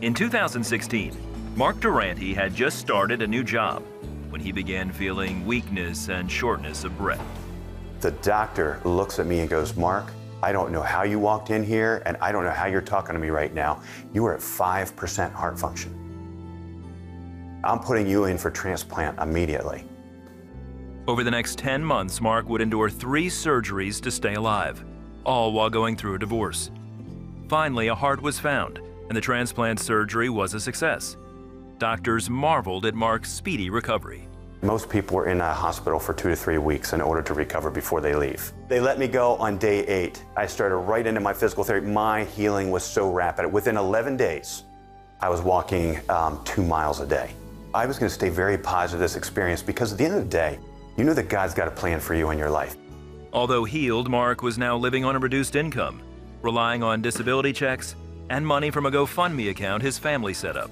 In 2016, Mark Durante had just started a new job when he began feeling weakness and shortness of breath. The doctor looks at me and goes, "Mark, I don't know how you walked in here, and I don't know how you're talking to me right now. You are at 5% heart function. I'm putting you in for transplant immediately." Over the next 10 months, Mark would endure 3 surgeries to stay alive, all while going through a divorce. Finally, a heart was found, and the transplant surgery was a success. Doctors marveled at Mark's speedy recovery. Most people are in a hospital for 2 to 3 weeks in order to recover before they leave. They let me go on day 8. I started right into my physical therapy. My healing was so rapid. Within 11 days, I was walking 2 miles a day. I was going to stay very positive this experience because at the end of the day, you know that God's got a plan for you in your life. Although healed, Mark was now living on a reduced income, relying on disability checks and money from a GoFundMe account his family set up.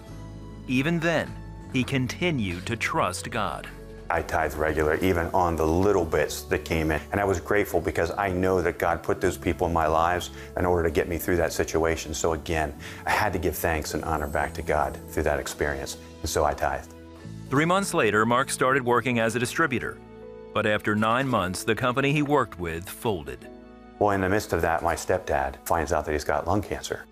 Even then, he continued to trust God. I tithe regular, even on the little bits that came in. And I was grateful because I know that God put those people in my lives in order to get me through that situation. So again, I had to give thanks and honor back to God through that experience. And so I tithed. 3 months later, Mark started working as a distributor. But after 9 months, the company he worked with folded. Well, in the midst of that, my stepdad finds out that he's got lung cancer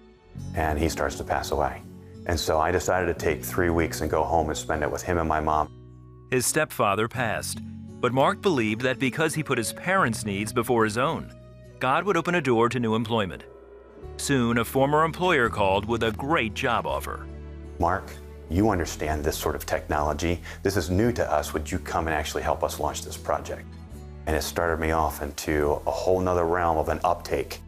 and he starts to pass away. And so I decided to take 3 weeks and go home and spend it with him and my mom. His stepfather passed, but Mark believed that because he put his parents' needs before his own, God would open a door to new employment. Soon, a former employer called with a great job offer. "Mark, you understand this sort of technology. This is new to us. Would you come and actually help us launch this project?" And it started me off into a whole nother realm of an uptake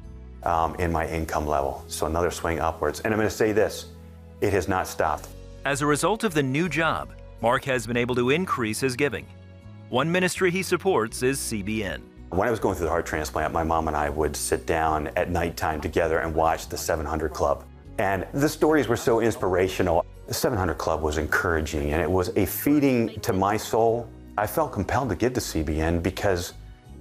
in my income level. So another swing upwards. And I'm going to say this, it has not stopped. As a result of the new job, Mark has been able to increase his giving. One ministry he supports is CBN. When I was going through the heart transplant, my mom and I would sit down at nighttime together and watch the 700 Club. And the stories were so inspirational. The 700 Club was encouraging, and it was a feeding to my soul. I felt compelled to give to CBN because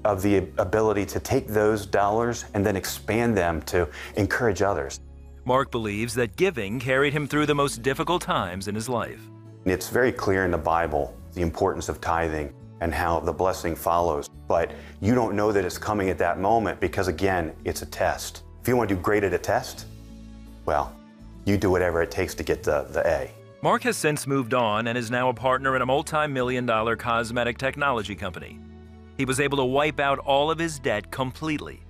of the ability to take those dollars and then expand them to encourage others. Mark believes that giving carried him through the most difficult times in his life. It's very clear in the Bible, the importance of tithing and how the blessing follows. But you don't know that it's coming at that moment because, again, it's a test. If you want to do great at a test, well, you do whatever it takes to get the A. Mark has since moved on and is now a partner in a multi-million-dollar cosmetic technology company. He was able to wipe out all of his debt completely.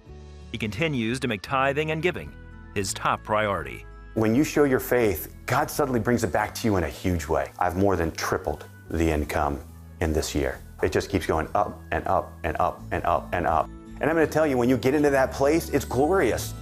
He continues to make tithing and giving his top priority. When you show your faith, God suddenly brings it back to you in a huge way. I've more than tripled the income in this year. It just keeps going up and up and up and up and up. And I'm going to tell you, when you get into that place, it's glorious.